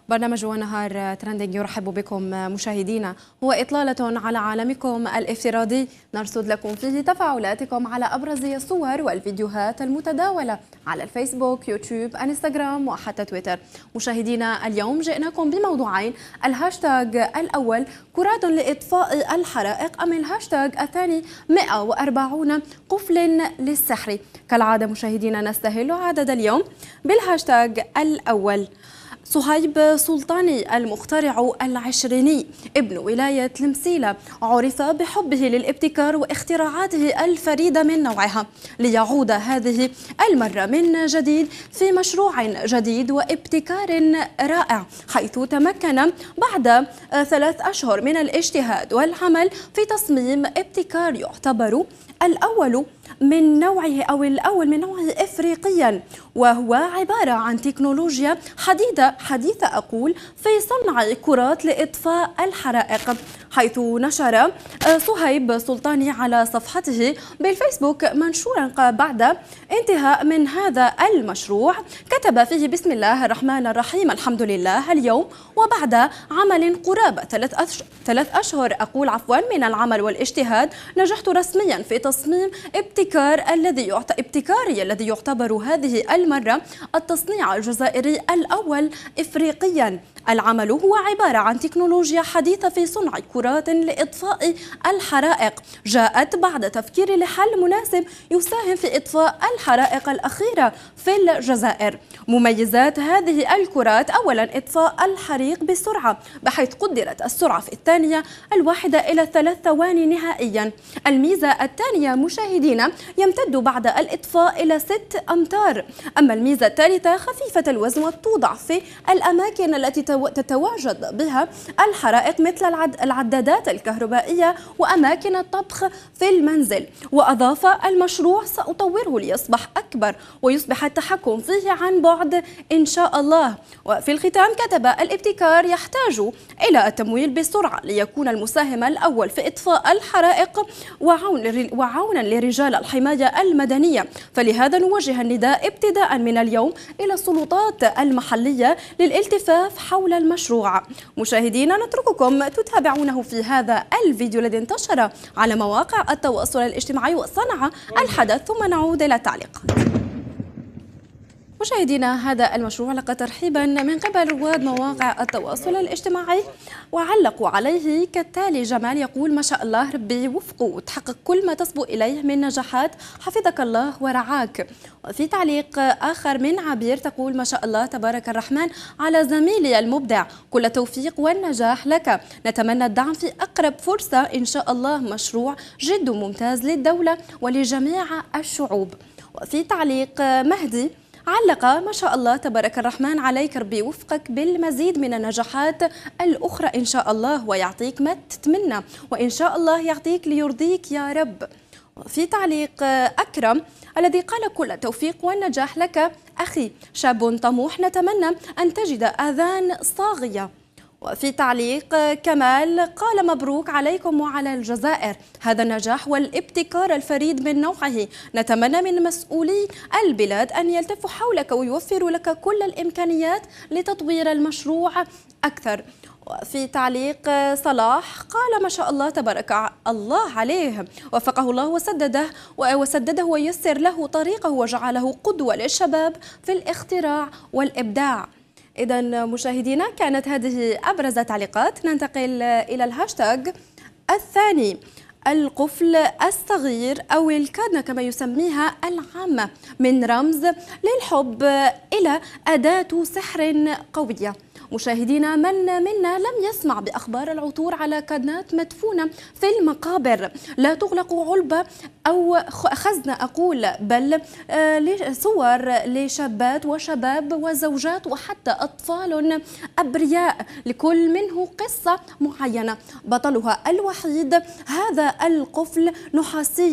برنامج ونهار ترندنج يرحب بكم مشاهدينا. هو إطلالة على عالمكم الافتراضي نرصد لكم فيه تفاعلاتكم على أبرز الصور والفيديوهات المتداولة على الفيسبوك، يوتيوب، انستغرام وحتى تويتر. مشاهدينا اليوم جئناكم بموضوعين: الهاشتاج الأول كراد لإطفاء الحرائق، أم الهاشتاج الثاني 140 قفل للسحر. كالعادة مشاهدينا نستهل عدد اليوم بالهاشتاج الأول. صهيب سلطاني المخترع العشريني ابن ولاية المسيلة عرف بحبه للابتكار واختراعاته الفريدة من نوعها، ليعود هذه المرة من جديد في مشروع جديد وابتكار رائع، حيث تمكن بعد 3 أشهر من الاجتهاد والعمل في تصميم ابتكار يعتبر الأول من نوعه أو الأول من نوعه إفريقيا، وهو عبارة عن تكنولوجيا حديثة أقول في صنع كرات لإطفاء الحرائق، حيث نشر صهيب سلطاني على صفحته بالفيسبوك منشورا بعد انتهاء من هذا المشروع، كتب فيه: بسم الله الرحمن الرحيم، الحمد لله، اليوم وبعد عمل قرابة 3 أشهر من العمل والاجتهاد نجحت رسميا في تصميم ابتكاري الذي يعتبر هذه المرة التصنيع الجزائري الأول إفريقيا. العمل هو عبارة عن تكنولوجيا حديثة في صنع كرات لإطفاء الحرائق، جاءت بعد تفكير لحل مناسب يساهم في إطفاء الحرائق الأخيرة في الجزائر. مميزات هذه الكرات: أولا إطفاء الحريق بسرعة، بحيث قدرت السرعة في الثانية الواحدة إلى 3 ثواني نهائيا. الميزة الثانية مشاهدينا يمتد بعد الإطفاء إلى 6 أمتار. أما الميزة الثالثة خفيفة الوزن وتوضع في الأماكن التي تتواجد بها الحرائق مثل العدادات الكهربائية وأماكن الطبخ في المنزل. وأضاف: المشروع سأطوره ليصبح أكبر ويصبح التحكم فيه عن بعد إن شاء الله. وفي الختام كتب: الابتكار يحتاج إلى التمويل بسرعة ليكون المساهم الأول في إطفاء الحرائق وعونا لرجال الحماية المدنية، فلهذا نوجه النداء ابتداء من اليوم إلى السلطات المحلية للالتفاف حول المشروع. مشاهدينا نترككم تتابعونه في هذا الفيديو الذي انتشر على مواقع التواصل الاجتماعي وصنع الحدث، ثم نعود إلى التعليقات. مشاهدينا هذا المشروع لقى ترحيبا من قبل رواد مواقع التواصل الاجتماعي وعلقوا عليه كالتالي: جمال يقول: ما شاء الله، ربي يوفقه وتحقق كل ما تصبو إليه من نجاحات، حفظك الله ورعاك. وفي تعليق آخر من عبير تقول: ما شاء الله تبارك الرحمن على زميلي المبدع، كل التوفيق والنجاح لك، نتمنى الدعم في أقرب فرصة إن شاء الله، مشروع جد ممتاز للدولة ولجميع الشعوب. وفي تعليق مهدي علق: ما شاء الله تبارك الرحمن عليك، ربي يوفقك بالمزيد من النجاحات الأخرى إن شاء الله ويعطيك ما تتمنى، وإن شاء الله يعطيك ليرضيك يا رب. في تعليق أكرم الذي قال: كل التوفيق والنجاح لك أخي، شاب طموح، نتمنى أن تجد آذان صاغية. وفي تعليق كمال قال: مبروك عليكم وعلى الجزائر، هذا النجاح والابتكار الفريد من نوعه، نتمنى من مسؤولي البلاد أن يلتفوا حولك ويوفروا لك كل الإمكانيات لتطوير المشروع أكثر. وفي تعليق صلاح قال: ما شاء الله تبارك الله عليه، وفقه الله وسدده ويسر له طريقه وجعله قدوة للشباب في الاختراع والإبداع. إذا مشاهدينا كانت هذه أبرز تعليقات. ننتقل إلى الهاشتاج الثاني: القفل الصغير أو الكادنة كما يسميها العامة، من رمز للحب إلى أداة سحر قوية. مشاهدينا من منا لم يسمع بأخبار العثور على كادنات مدفونة في المقابر، لا تغلق علبة أو خزنة أقول، بل صور لشابات وشباب وزوجات وحتى أطفال أبرياء، لكل منه قصة معينة، بطلها الوحيد هذا القفل نحاسي